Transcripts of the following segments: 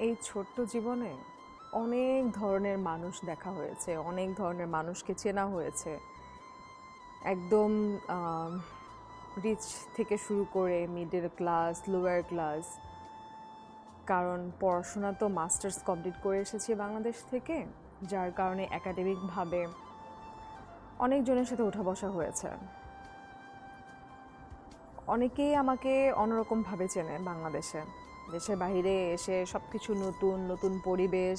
এই ছোট্ট জীবনে অনেক ধরনের মানুষ দেখা হয়েছে, অনেক ধরনের মানুষকে চেনা হয়েছে। একদম রিচ থেকে শুরু করে মিডল ক্লাস, লোয়ার ক্লাস। কারণ পড়াশোনা তো মাস্টার্স কমপ্লিট করে এসেছি বাংলাদেশ থেকে, যার কারণে একাডেমিকভাবে অনেকজনের সাথে ওঠা বসা হয়েছে। অনেকেই আমাকে অন্যরকমভাবে চেনে বাংলাদেশে। দেশের বাইরে এসে সব কিছু নতুন নতুন পরিবেশ,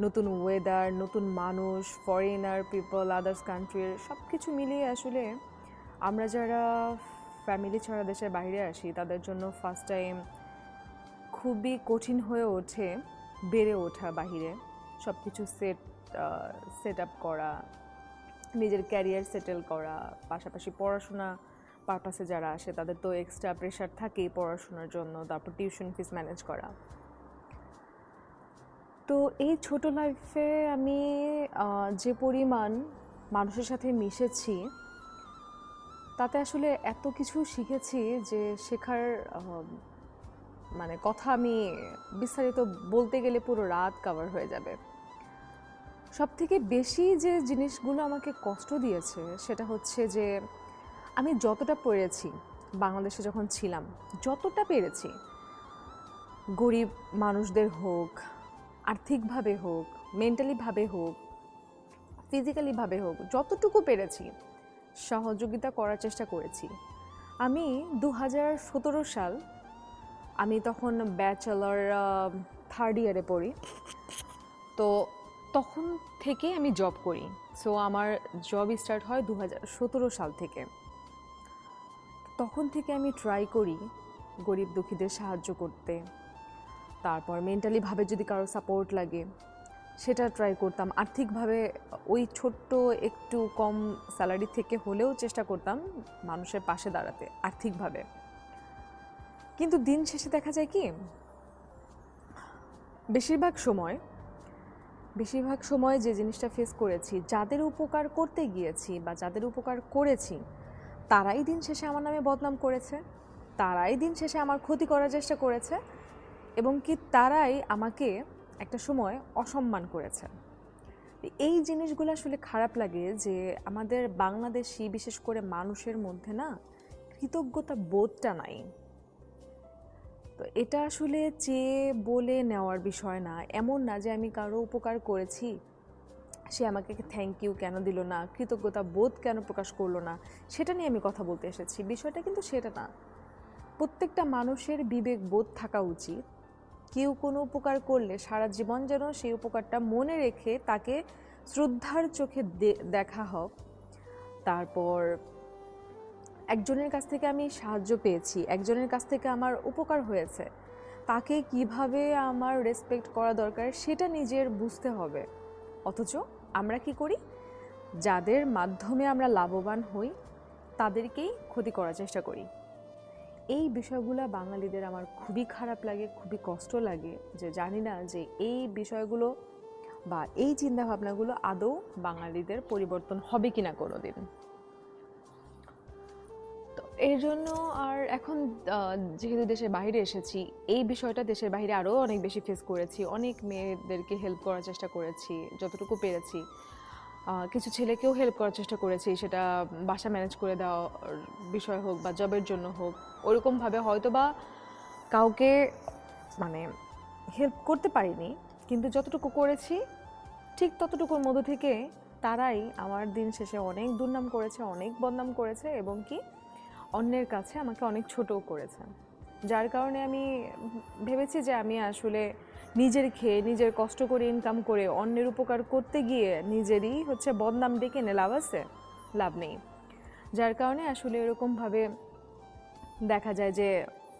নতুন ওয়েদার, নতুন মানুষ, ফরেনার পিপল, আদার্স কান্ট্রির সব কিছু মিলিয়ে আসলে আমরা যারা ফ্যামিলি ছাড়া দেশের বাইরে আসি তাদের জন্য ফার্স্ট টাইম খুবই কঠিন হয়ে ওঠে বেড়ে ওঠা বাহিরে। সব কিছু সেট আপ করা, নিজের ক্যারিয়ার সেটেল করা, পাশাপাশি পড়াশোনা পারপাসে যারা আসে তাদের তো এক্সট্রা প্রেশার থাকেই পড়াশোনার জন্য, তারপর টিউশন ফিস ম্যানেজ করা। তো এই ছোট লাইফে আমি যে পরিমাণ মানুষের সাথে মিশেছি তাতে আসলে এত কিছু শিখেছি যে শেখার মানে কথা আমি বিস্তারিত বলতে গেলে পুরো রাত কভার হয়ে যাবে। সবথেকে বেশি যে জিনিসগুলো আমাকে কষ্ট দিয়েছে সেটা হচ্ছে যে আমি যতটা পেরেছি বাংলাদেশে যখন ছিলাম, যতটা পেরেছি গরিব মানুষদের হোক, আর্থিকভাবে হোক, মেন্টালিভাবে হোক, ফিজিক্যালিভাবে হোক, যতটুকু পেরেছি সহযোগিতা করার চেষ্টা করেছি। আমি 2017 সাল, আমি তখন ব্যাচেলর থার্ড ইয়ারে পড়ি, তো তখন থেকে আমি জব করি। সো আমার জব স্টার্ট হয় 2017 সাল থেকে। তখন থেকে আমি ট্রাই করি গরিব দুঃখীদের সাহায্য করতে। তারপর মেন্টালিভাবে যদি কারো সাপোর্ট লাগে সেটা ট্রাই করতাম। আর্থিকভাবে ওই ছোট্ট একটু কম স্যালারি থেকে হলেও চেষ্টা করতাম মানুষের পাশে দাঁড়াতে আর্থিকভাবে। কিন্তু দিন শেষে দেখা যায় কি, বেশিরভাগ সময় যে জিনিসটা ফেস করেছি, যাদের উপকার করতে গিয়েছি বা যাদের উপকার করেছি তারাই দিন শেষে আমার নামে বদনাম করেছে, তারাই দিন শেষে আমার ক্ষতি করার চেষ্টা করেছে, এবং কি তারাই আমাকে একটা সময় অসম্মান করেছে। এই জিনিসগুলো আসলে খারাপ লাগে যে আমাদের বাংলাদেশি বিশেষ করে মানুষের মধ্যে না কৃতজ্ঞতা বোধটা নাই। তো এটা আসলে চেয়ে বলে নেওয়ার বিষয় না। এমন না যে আমি কারো উপকার করেছি সে আমাকে থ্যাংক ইউ কেন দিল না, কৃতজ্ঞতা বোধ কেন প্রকাশ করলো না, সেটা নিয়ে আমি কথা বলতে এসেছি। বিষয়টা কিন্তু সেটা না। প্রত্যেকটা মানুষের বিবেক বোধ থাকা উচিত। কেউ কোনো উপকার করলে সারা জীবন যেন সেই উপকারটা মনে রেখে তাকে শ্রদ্ধার চোখে দেখা হোক। তারপর একজনের কাছ থেকে আমি সাহায্য পেয়েছি, একজনের কাছ থেকে আমার উপকার হয়েছে, তাকে কিভাবে আমার রেসপেক্ট করা দরকার সেটা নিজের বুঝতে হবে। অথচ আমরা কি করি, যাদের মাধ্যমে আমরা লাভবান হই তাদেরকেই ক্ষতি করার চেষ্টা করি। এই বিষয়গুলো বাঙালিদের আমার খুবই খারাপ লাগে, খুবই কষ্ট লাগে যে জানি না যে এই বিষয়গুলো বা এই চিন্তাভাবনাগুলো আদৌ বাঙালিদের পরিবর্তন হবে কিনা কোনো দিন। তো এর জন্য আর এখন যেহেতু দেশের বাইরে এসেছি, এই বিষয়টা দেশের বাইরে আরও অনেক বেশি ফেস করেছি। অনেক মেয়েদেরকে হেল্প করার চেষ্টা করেছি যতটুকু পেরেছি। কিছু ছেলেকেও হেল্প করার চেষ্টা করেছি, সেটা বাসা ম্যানেজ করে দেওয়ার বিষয় হোক বা জবের জন্য হোক। ওরকমভাবে হয়তো বা কাউকে মানে হেল্প করতে পারিনি, কিন্তু যতটুকু করেছি ঠিক ততটুকুর মধ্য থেকে তারাই আমার দিন শেষে অনেক দুর্নাম করেছে, অনেক বদনাম করেছে, এবং কি অন্যের কাছে আমাকে অনেক ছোটও করেছে। যার কারণে আমি ভেবেছি যে আমি আসলে নিজের খেয়ে নিজের কষ্ট করে ইনকাম করে অন্যের উপকার করতে গিয়ে নিজেরই হচ্ছে বদনাম ডেকে এনে লাভ আছে, লাভ নেই। যার কারণে আসলে এরকমভাবে দেখা যায় যে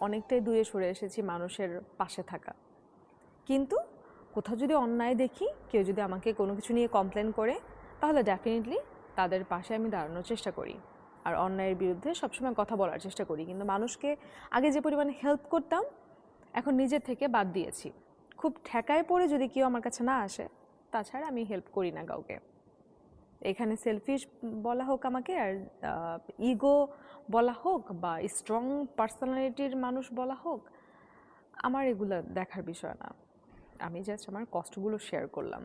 অনেকটাই দূরে সরে এসেছি মানুষের পাশে থাকা। কিন্তু কোথাও যদি অন্যায় দেখি, কেউ যদি আমাকে কোনো কিছু নিয়ে কমপ্লেন করে, তাহলে ডেফিনেটলি তাদের পাশে আমি দাঁড়ানোর চেষ্টা করি আর অন্যায়ের বিরুদ্ধে সবসময় কথা বলার চেষ্টা করি। কিন্তু মানুষকে আগে যে পরিমাণে হেল্প করতাম এখন নিজের থেকে বাদ দিয়েছি। খুব ঠেকায় পড়ে যদি কেউ আমার কাছে না আসে, তাছাড়া আমি হেল্প করি না কাউকে। এখানে সেলফিশ বলা হোক আমাকে, আর ইগো বলা হোক বা স্ট্রং পার্সোনালিটির মানুষ বলা হোক, আমার এগুলো দেখার বিষয় না। আমি জাস্ট আমার কষ্টগুলো শেয়ার করলাম।